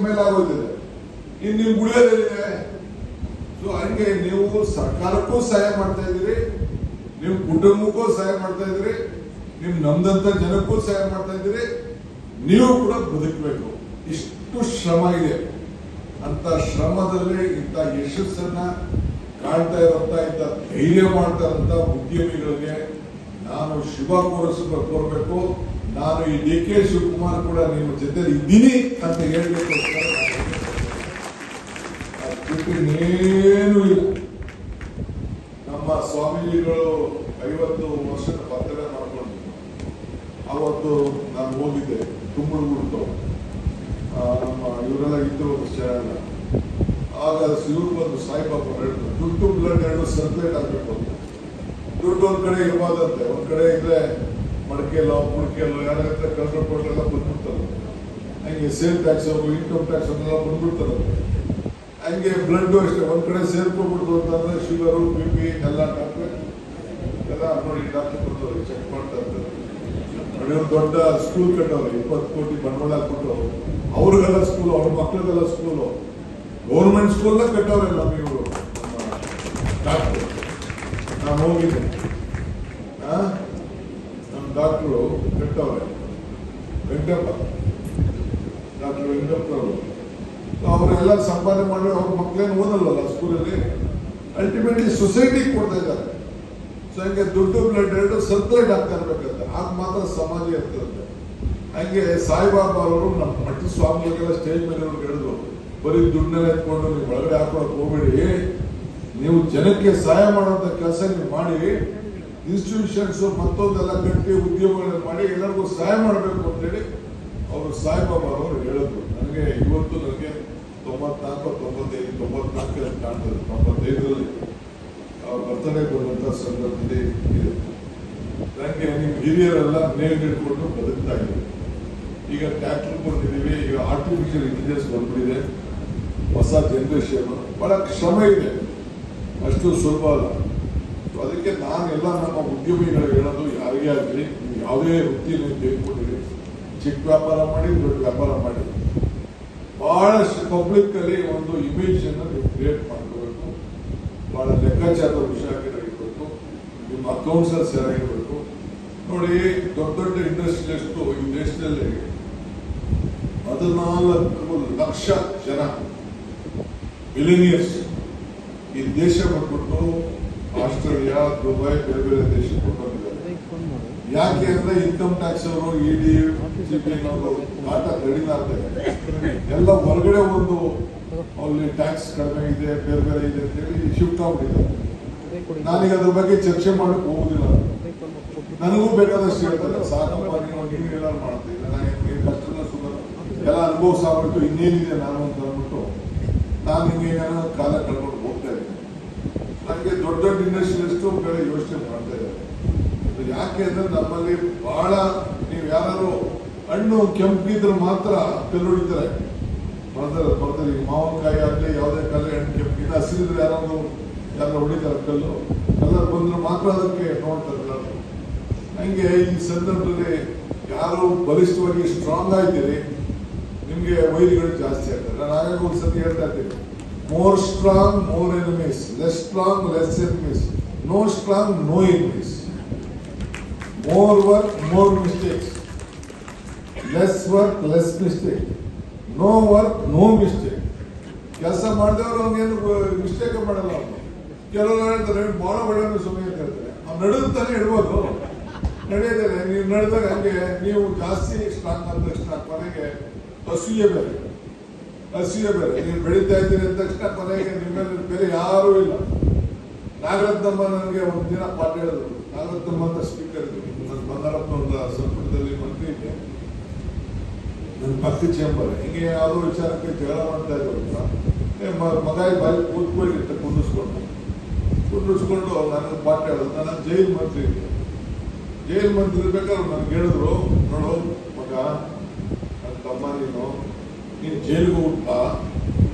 ML ಆಗೋದಿದೆ. ಇನ್ನು ನೀವು ಉಳಿಯೋದಿದೆ. So ಹಂಗೆ ನೀವು ಸರ್ಕಾರಕ್ಕೂ ಸಹಾಯ ಮಾಡ್ತಾ ಇದ್ದೀರಿ, ನೀವು ಕುಟುಂಬಕ್ಕೂ ಸಹಾಯ ಮಾಡ್ತಾ ಇದ್ದೀರಿ, ನೀವು ನಮ್ದಂತ ಜನಕ್ಕೂ ಸಹಾಯ ಮಾಡ್ತಾ ಇದ್ದೀರಿ. ನೀವು ಕೂಡ ಬದುಕಬೇಕು. ಇಷ್ಟು ಶ್ರಮ ಇದೆ. ಅಂತ ಶ್ರಮದಲ್ಲಿ ಇಂಥ ಯಶಸ್ಸನ್ನ ಕಾಣ್ತಾ ಇರುವಂತ ಇಂಥ ಧೈರ್ಯ ಮಾಡ್ತಾ ಇರುವಂತ ಉದ್ಯಮಿಗಳಿಗೆ ನಾನು ಶುಭ ಕೋರಬೇಕು. ನಾನು ಈ DK ಶಿವಕುಮಾರ್ ಕೂಡ ನಿಮ್ಮ ಜೊತೆ ಇದ್ದೀನಿ ಅಂತ ಹೇಳ್ಬೇಕು. ಇನ್ನೇನು ಇಲ್ಲ. ನಮ್ಮ ಸ್ವಾಮೀಜಿಗಳು 50 ವರ್ಷದ ಬರ್ತಡೇ ಮಾಡ್ಕೊಂಡು ಅವತ್ತು ನಾನು ಹೋಗಿದ್ದೆ. ತುಂಬುಡ್ಬಿಡ್ತು ನಮ್ಮ ಇವರೆಲ್ಲ ಇದ್ರು ಚೆನ್ನಾಗ. ಆಗ ಇವ್ರು ಬಂದು ಸಾಯಿಬಾಬಾ ಹೇಳಿದ್ರು, ದುಡ್ಡು ಬ್ಲಡ್ 2 ಸರ್ಕ್ಯುಲೇಟ್ ಆಗ್ಬೇಕು. ದುಡ್ಡು ಒಂದ್ ಕಡೆ ಇರ್ಬಾರ್ದಂತೆ, ಒಂದ್ ಕಡೆ ಇದ್ರೆ ಮಡಿಕೆಲ್ಲೋ ಮುಡಿಕೆಲ್ಲೋ ಯಾರ ಹತ್ರ ಕಳ್ಕೊಂಡ್ರೆಲ್ಲ ಬಂದ್ಬಿಡ್ತಾರೆ. ಹಂಗೆ ಸೇಲ್ ಟ್ಯಾಕ್ಸ್ ಇನ್ಕಮ್ ಟ್ಯಾಕ್ಸ್ ಎಲ್ಲ ಬಂದ್ಬಿಡ್ತಾರೆ. ಹಂಗೆ ಬ್ಲಡ್ ಅಷ್ಟೇ ಒಂದ್ ಕಡೆ ಸೇರ್ಕೊಂಡ್ಬಿಡ್ತು ಅಂತಂದ್ರೆ ಶುಗರು BP ಎಲ್ಲ ಡಾಕ್ಟರ್ ಎಲ್ಲ ನೋಡಿ ಡಾಕ್ಟರ್ ಬಂದವರು ಚೆಕ್ ಮಾಡ್ತಾ ಇರ್ತಾರೆ. ನೋಡಿ ದೊಡ್ಡ ಸ್ಕೂಲ್ ಕಟ್ಟವ್ರು 20 ಕೋಟಿ ಬಂಡವಾಳ ಹಾಕ್ಬಿಟ್ಟು ಅವ್ರಿಗೆಲ್ಲ ಸ್ಕೂಲು, ಅವ್ರ ಮಕ್ಳಿಗೆಲ್ಲ ಸ್ಕೂಲು, ಗೌರ್ಮೆಂಟ್ ಸ್ಕೂಲ್ನ ಕಟ್ಟವ್ರಲ್ಲ ಇವರು ಡಾಕ್ಟರ್. ನಾನು ಹೋಗಿದ್ದೆ, ನಮ್ಮ ಡಾಕ್ಟ್ರು ಕಟ್ಟವ್ರೆ ವೆಂಕಟಪ್ಪ, ಡಾಕ್ಟರ್ ವೆಂಕಟಪ್ಪನವರು. ಅವರೆಲ್ಲ ಸಂಪಾದನೆ ಮಾಡಿ ಅವ್ರ ಮಕ್ಕಳೇನು ಓದಲ್ವಲ್ಲ ಸ್ಕೂಲಲ್ಲಿ, ಅಲ್ಟಿಮೇಟ್ಲಿ ಸೊಸೈಟಿಗೆ ಕೊಡ್ತಾ ಇದ್ದಾರೆ. ಸೊ ಹಂಗೆ ದುಡ್ಡು ಬ್ಲಡ್ 2 ಸರ್ಕ್ಯುಲೇಟ್ ಆಗ್ತಾ ಇರ್ಬೇಕಂತ, ಆಗ ಮಾತ್ರ ಸಮಾಜ ಇರ್ತದೆ. ಹಂಗೆ ಸಾಯಿಬಾಬಾ ಅವರು ನಮ್ಮ ಮಠದ ಸ್ವಾಮಿಗಳಿಗೆಲ್ಲ ಸ್ಟೇಜ್ ಮೇಲೆ ಹೇಳಿದ್ರು, ಬರೀ ದುಡ್ಡನ್ನೆಲ್ಲ ಎತ್ಕೊಂಡು ನೀವು ಒಳಗಡೆ ಹಾಕೊಳಕ್ ಹೋಗ್ಬೇಡಿ, ನೀವು ಜನಕ್ಕೆ ಸಹಾಯ ಮಾಡುವಂತ ಕೆಲಸ ನೀವು ಮಾಡಿ, ಇನ್ಸ್ಟಿಟ್ಯೂಷನ್ಸ್ ಮತ್ತೊಂದೆಲ್ಲ ಕಟ್ಟಿ ಉದ್ಯೋಗಗಳನ್ನ ಮಾಡಿ ಎಲ್ಲರಿಗೂ ಸಹಾಯ ಮಾಡಬೇಕು ಅಂತೇಳಿ ಅವರು ಸಾಯಿಬಾಬಾ ಅವರು ಹೇಳಿದ್ರು. ನನಗೆ ಇವತ್ತು ನನಗೆ 94 ಅಂತ ಕಾಣ್ತದೆ. 95ರಲ್ಲಿ ಬರ್ತಡೇ ಬರುವಂತ ಸಂದರ್ಭದಲ್ಲಿ ಇದೆ. ನನಗೆ ನಿಮ್ಮ ಹಿರಿಯರೆಲ್ಲ ನೇಲ್ ಹಿಡ್ಕೊಂಡು ಬದುಕ್ತಾ ಇದ್ದೀವಿ. ಈಗ ಟ್ಯಾಕ್ಟರ್ ಬಂದಿದ್ದೀವಿ, ಈಗ ಆರ್ಟಿಫಿಷಿಯಲ್ ಇಂಟೆಲಿಜೆನ್ಸ್ ಬಂದ್ಬಿಟ್ಟಿದೆ, ಹೊಸ ಜನರೇಷನ್. ಬಹಳ ಶ್ರಮ ಇದೆ, ಅಷ್ಟು ಸುಲಭ ಅಲ್ಲ. ಅದಕ್ಕೆ ನಾನೆಲ್ಲ ನಮ್ಮ ಉದ್ಯಮಿಗಳಿಗೆ ಹೇಳೋದು, ಯಾರಿಗೇ ಆಗಲಿ ನೀವು ಯಾವುದೇ ವೃತ್ತಿಯನ್ನು ತೆಗೆದುಕೊಂಡಿರಿ, ಚಿಕ್ಕ ವ್ಯಾಪಾರ ಮಾಡಿ ದೊಡ್ಡ ವ್ಯಾಪಾರ ಮಾಡಿ, ಬಹಳಷ್ಟು ಪಬ್ಲಿಕ್ ಅಲ್ಲಿ ಒಂದು ಇಮೇಜ್ ಅನ್ನು ನೀವು ಕ್ರಿಯೇಟ್ ಮಾಡ್ಕೋಬೇಕು. ಬಹಳ ಲೆಕ್ಕಾಚಾರದ ಹುಷಾರಾಗಿರಬೇಕು, ನಿಮ್ಮ ಅಕೌಂಟ್ಸ್ ಸರಿಯಾಗಿರ್ಬೇಕು. ನೋಡಿ, ದೊಡ್ಡ ದೊಡ್ಡ ಇಂಡಸ್ಟ್ರಿಯಲಿಸ್ಟ್ ಈ ದೇಶದಲ್ಲಿ 14 ಲಕ್ಷ ಜನ ಮಿಲಿನಿಯರ್ಸ್ ಈ ದೇಶ ಬಂದ್ಬಿಟ್ಟು ಆಸ್ಟ್ರೇಲಿಯಾ, ದುಬೈ, ಬೇರೆ ಬೇರೆ ದೇಶಕ್ಕೆ ಬಂದಿದ್ದಾರೆ. ಯಾಕೆ ಅಂದ್ರೆ ಇನ್ಕಮ್ ಟ್ಯಾಕ್ಸ್ ಅವರು ED ಆಟ ಕಡಿಲಾಗ್ತದೆ. ಎಲ್ಲ ಹೊರಗಡೆ ಒಂದು ಅಲ್ಲಿ ಟ್ಯಾಕ್ಸ್ ಕಡಿಮೆ ಇದೆ, ಬೇರೆ ಬೇರೆ ಇದೆ ಅಂತ ಹೇಳಿ ಶಿಫ್ಟ್ ಆಗ್ಬಿಟ್ಟಿದ್ದಾರೆ. ನಾನೀಗ ಅದ್ರ ಬಗ್ಗೆ ಚರ್ಚೆ ಮಾಡಕ್ ಹೋಗುದಿಲ್ಲ. ನನಗೂ ಬೇಕಾದಷ್ಟು ಹೇಳ್ತಾರೆ, ಸಾಕಪ್ಪ ನೀವು ಏನಾದ್ರು ಮಾಡ್ತೀವಿ, ನನಗೆ ಕಷ್ಟನ ಸುಖ ಎಲ್ಲ ಅನುಭವಿಸಾಗ್ಬಿಟ್ಟು ಇನ್ನೇನಿದೆ ನಾನು ಅಂತ ಅಂದ್ಬಿಟ್ಟು ನಾನು ಹಿಂಗೆ ಕಾಲ ಕಳ್ಕೊಂಡು ಹೋಗ್ತಾ ಇದ್ದೀನಿ. ನನಗೆ ದೊಡ್ಡ ದೊಡ್ಡ ಇಂಡಸ್ಟ್ರಿಯಲಿಸ್ಟು ಬೇರೆ ಯೋಚನೆ ಮಾಡ್ತಾ ಇದ್ದಾರೆ. ಯಾಕೆ ಅಂದ್ರೆ ನಮ್ಮಲ್ಲಿ ಬಹಳ, ನೀವು ಯಾರು ಹಣ್ಣು ಕೆಂಪಿದ್ರೆ ಮಾತ್ರ ಕಲ್ಲು ಹೊಡಿತಾರೆ. ಬರ್ತಾರೆ ಈಗ ಮಾವಿನಕಾಯಿ ಆಗಲಿ ಯಾವುದೇ ಕಾಲ ಹಣ್ಣು ಕೆಂಪಿನ ಹಸಿರಿದ್ರೆ ಯಾರು ಹೊಡಿತಾರೆ ಕಲ್ಲು. ಕಲ್ಲರ್ ಬಂದ್ರೆ ಮಾತ್ರ ಅದಕ್ಕೆ ನೋಡ್ತಾರೆ ಎಲ್ಲರೂ. ಹಂಗೆ ಈ ಸಂದರ್ಭದಲ್ಲಿ ಯಾರು ಬಲಿಷ್ಠವಾಗಿ ಸ್ಟ್ರಾಂಗ್ ಆಗಿದ್ದೀರಿ, ನಿಮ್ಗೆ ವೈರಿಗಳು ಜಾಸ್ತಿ ಆಗ್ತಾರೆ. ನಾನು ಆಗಾಗ ಒಂದ್ಸತಿ ಹೇಳ್ತಾ ಇದ್ದೀನಿ, more strong more enemies, less strong less enemies, no strong no enemies, more work more mistakes, less work less mistake, no work no mistake. ಕೆಲಸ ಮಾಡಿದವರು ಅವ್ನಿಗೇನು ಮಿಸ್ಟೇಕ್ ಮಾಡಲ್ಲ. ಅವನು ಕೆಲವರು ಹೇಳ್ತಾರೆ ಬಹಳ ಒಳ್ಳೆ ಸುಮ್ಮನೆ ಅಂತ ಹೇಳ್ತಾರೆ. ಅವ್ನು ನಡೆದಾನೆ ಇಡ್ಬೋದು, ನಡೆಯೋದಿಲ್ಲ. ನೀವು ನಡೆದಾಗ ಹಂಗೆ ನೀವು ಜಾಸ್ತಿ ಸ್ಟ್ರಾಂಗ್ ಆದ ತಕ್ಷಣ ಕೊನೆಗೆ ಅಸೂಯೆ ಬೇರೆ. ನೀವು ಬೆಳೀತಾ ಇದ್ದೀರಿ ಅಂದ ತಕ್ಷಣ ಕೊನೆಗೆ ನಿಮ್ಮಲ್ಲಿ ಬೇರೆ ಯಾರೂ ಇಲ್ಲ. ನಾಗರತ್ನಮ್ಮ ನನಗೆ ಒಂದು ದಿನ ಪಾಠ ಹೇಳಿದ್ರು. ನಾಗರತ್ನಮ್ಮ ಅಂತ ಸ್ಪೀಕರ್ ಇದ್ರು, ನನ್ನ ಬಂಗಾರಪ್ಪ ಒಂದು ಸಂಪುಟದಲ್ಲಿ ಮಂತ್ರಿ ಇದ್ದೆ, ನನ್ನ ಪಕ್ಕ ಚೇಂಬರ್. ಹಿಂಗೆ ಯಾವುದೋ ವಿಚಾರಕ್ಕೆ ಜಗಳ ಮಾಡ್ತಾ ಇದ್ರು. ಮಗ ಬಾಯಿ ಕೂತ್ಕೊಳ್ಳಿ ಅಂತ ಕುಂದಿಸ್ಕೊಂಡು ನನಗೆ ಪಾಠ ಹೇಳಿದ್ರು. ನಾನು ಜೈಲ್ ಮಂತ್ರಿ ಇದ್ದೆ. ಜೈಲ್ ಮಂತ್ರಿ ಇರ್ಬೇಕಾದ್ರೆ ನನಗೆ ಹೇಳಿದ್ರು, ನೋಡು ಮಗ, ನನ್ನ ತಮ್ಮ, ನೀನು ಜೈಲಿಗೆ ಹೋಗ್ತಾ,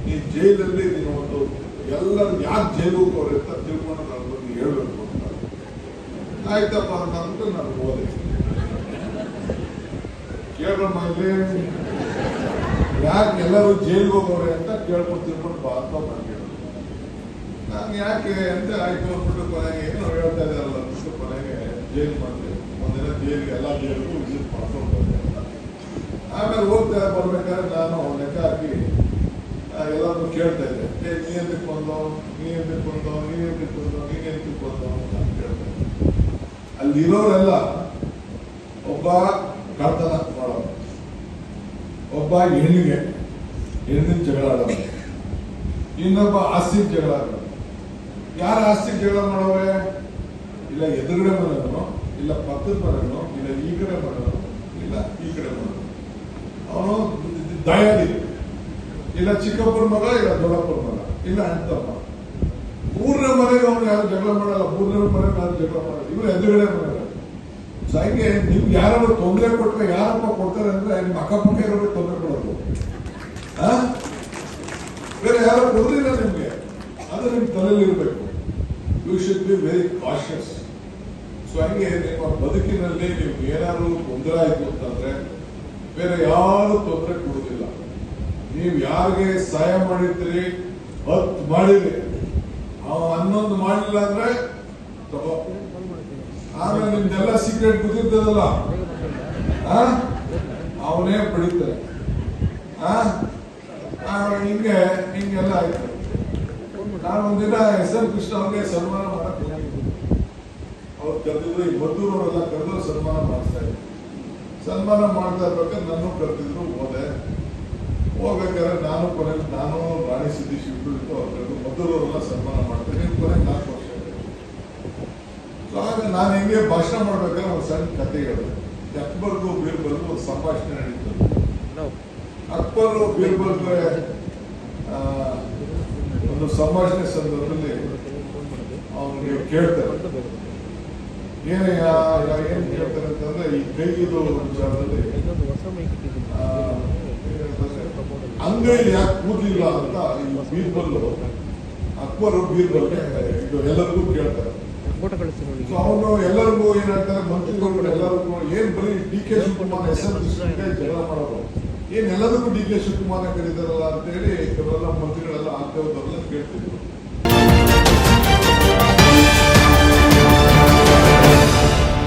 ನೀನು ಜೈಲಲ್ಲಿ ನೀನು ಒಂದು ಎಲ್ಲರೂ ಯಾಕೆ ಜೈಲಿಗೆ ಹೋಗೋರು ಅಂತ ತಿಳ್ಕೊಂಡು ನಾನು ಬಂದು ಹೇಳ್ಬೇಕು ಅಂತ. ಆಯ್ತಪ್ಪ ಅಂತ ಅಂದ್ಬಿಟ್ಟು ನಾನು ಹೋದೆ. ಕೇಳಮ್ಮ ಇಲ್ಲಿ ಯಾಕೆ ಎಲ್ಲರೂ ಜೈಲ್ಗೆ ಹೋಗೋರೆ ಅಂತ ಕೇಳ್ಕೊಂಡು ತಿಳ್ಕೊಂಡು ಬಾ ಅಂತ ನಾನು ಕೇಳಿದೆ. ನಾನು ಯಾಕೆ ಅಂತ ಆಯ್ತು ಅಂದ್ಬಿಟ್ಟು ಕೊನೆಗೆ ಏನೋ ಹೇಳ್ತಾ ಇದ್ದಾರಲ್ಲ ಅಂದ್ಬಿಟ್ಟು ಕೊನೆಗೆ ಜೈಲ್ ಮಾಡಿದೆ. ಒಂದಿನ ಜೈಲಿಗೆ ಎಲ್ಲ ಜೈಲಿಗೂ ವಿಸಿಟ್ ಮಾಡ್ಕೊಂಡು ಬಂದೆ. ಆಮೇಲೆ ಹೋಗ್ತಾ ಬರ್ಬೇಕಾದ್ರೆ ನಾನು ಲೆಕ್ಕ ಹಾಕಿ ಎಲ್ಲರೂ ಕೇಳ್ತಾ ಇದ್ದೆ, ನೀನ್ ತಿಳ್ಕೊಂಡು ನೀನ್ ತಿಳ್ಕೊಂಡು ಅಂತ ಕೇಳ್ತಾ ಇದ್ದೆ. ಅಲ್ಲಿರೋರೆಲ್ಲ ಒಬ್ಬ ಕಳ್ತನ ಮಾಡೋದು, ಒಬ್ಬ ಹೆಣ್ಣಿನ ಜಗಳ ಆಡೋದು, ಇನ್ನೊಬ್ಬ ಆಸ್ತಿ ಜಗಳ ಆಡೋದು. ಯಾರ ಆಸ್ತಿ ಜಗಳ ಮಾಡೋರೆ? ಇಲ್ಲ ಎದುರುಗಡೆ ಮನೆಯವನು, ಇಲ್ಲ ಪಕ್ಕದ ಮನೆಯವನು, ಇಲ್ಲ ಈ ಕಡೆ ಮನೆಯವನು, ಇಲ್ಲ ಈ ಕಡೆ ಮನೆಯವನು. ಅವನು ದಯಾದಿ, ಇಲ್ಲ ಚಿಕ್ಕಪ್ಪನ ಮಗ, ಇಲ್ಲ ದೊಡ್ಡಪ್ಪನ ಮಗ, ಇಲ್ಲ ಅಣ್ತಮ್ಮ. ಮೂರನೇ ಮನೆಗೆ ಅವನು ಯಾರು ಜಗಳ ಮಾಡಲ್ಲ, ಮೂರನೇ ಮನೆಗೆ ಯಾರು ಜಗಳ ಮಾಡಲ್ಲ, ಇವರು ಎದುರುಗಡೆ ಮನೆಯವರು. ಸೊ ಹಂಗೆ ನಿಮ್ಗೆ ಯಾರಾದ್ರೂ ತೊಂದರೆ ಕೊಟ್ಟರೆ ಯಾರಪ್ಪ ಕೊಡ್ತಾರೆ ಅಂದ್ರೆ ನಿಮ್ಮ ಅಕ್ಕಪಕ್ಕ ಇರೋರಿಗೆ ತೊಂದರೆ ಕೊಡೋದು. ಬೇರೆ ಯಾರು ಕೊಡಲಿಲ್ಲ ನಿಮ್ಗೆ, ಅದು ನಿಮ್ ತಲೆಯಲ್ಲಿ ಇರಬೇಕು. You should be very cautious. So ಹಂಗೆ ನಿಮ್ಮ ಬದುಕಿನಲ್ಲಿ ನಿಮ್ಗೆ ಏನಾದ್ರು ತೊಂದರೆ ಆಯ್ತು ಅಂತಂದ್ರೆ ಬೇರೆ ಯಾರು ತೊಂದರೆ ಕೊಡುದಿಲ್ಲ. ನೀವು ಯಾರಿಗೆ ಸಹಾಯ ಮಾಡಿದ್ರಿ 10 ಮಾಡಿದ್ರಿ, ಅವ 11 ಮಾಡಲಿಲ್ಲ ಅಂದ್ರೆ ತಗೋ. ಆಮೇಲೆ ನಿಮ್ದೆಲ್ಲ ಸೀಕ್ರೆಟ್ ಗೊತ್ತಿರ್ತದಲ್ಲ, ಅವನೇ ಪಡಿತಾರೆ. ಹಿಂಗೆಲ್ಲ ಆಯ್ತು. ನಾನು ಒಂದಿನ SN ಕೃಷ್ಣ ಅವ್ರಿಗೆ ಸನ್ಮಾನ ಮಾಡಕ್ ಅವ್ರು ಕರೆದಿದ್ರು, ಈ ಮದ್ದೂರವರೆಲ್ಲ ಕರೆದು ಸನ್ಮಾನ ಮಾಡಿಸ್ತಾ ಇದ್ರು. ಸನ್ಮಾನ ಮಾಡ್ತಾ ಇರ್ಬೇಕಾದ್ರೆ ನನ್ನ ಕರೆದಿದ್ರು, ಹೋಗ್ಬೇಕಾದ್ರೆ ನಾನು ರಾಣಿ ಸಿದ್ದೇಶ್ ಇಟ್ಟು ಅವ್ರ ಕರೆದು ಮದ್ದೂರವರೆಲ್ಲ ಸನ್ಮಾನ ಮಾಡ್ತಾರೆ. ಕೊನೆಗೆ 4 ವರ್ಷ. ಸೊ ಆಗ ನಾನು ಹೆಂಗೆ ಭಾಷಣ ಮಾಡ್ಬೇಕಾದ್ರೆ ಒಂದು ಸಣ್ಣ ಕತೆ ಹೇಳಿದೆ. ಅಕ್ಬರ್ಗೂ ಬೀರ್ಬಲ್ಗೂ ಒಂದು ಸಂಭಾಷಣೆ ನಡೀತದೆ. ಅಕ್ಬರ್ ಬೀರ್ಬಲ್ಗೆ ಒಂದು ಸಂಭಾಷಣೆ ಸಂದರ್ಭದಲ್ಲಿ ಅವನಿಗೆ ಕೇಳ್ತಾರೆ, ಏನ್ ಕೇಳ್ತಾರೆ ಅಂತಂದ್ರೆ ಈ ಕೈಗಿದು ವಿಚಾರದಲ್ಲಿ ಅಂಗೈಲಿ ಯಾಕೆ ಕೂದಲಿಲ್ಲ ಅಂತ ಈ ಬೀರ್ಬಲ್ಲು ಅಕ್ಬರ್ ಬೀರ್ಬಲ್ಗೆ ಇದು ಎಲ್ಲರಿಗೂ ಕೇಳ್ತಾರೆ. ಸೊ ಅವನು ಎಲ್ಲರಿಗೂ ಏನ್ ಹೇಳ್ತಾರೆ, ಮಂತ್ರಿಗಳು ಎಲ್ಲರಿಗೂ ಏನ್ ಬರೀ DK ಶಿವಕುಮಾರ್ SN ಕೃಷ್ಣಗೆ ಜಗಳ ಮಾಡೋರು, ಏನ್ ಎಲ್ಲದಕ್ಕೂ DK ಶಿವಕುಮಾರ್ ಕರೀತಾರಲ್ಲ ಅಂತ ಹೇಳಿ ಕೆಲವೆಲ್ಲ ಮಂತ್ರಿಗಳೆಲ್ಲ ಆಗ್ತಾ ಹೋದವರೆಲ್ಲ ಕೇಳ್ತಿದ್ರು.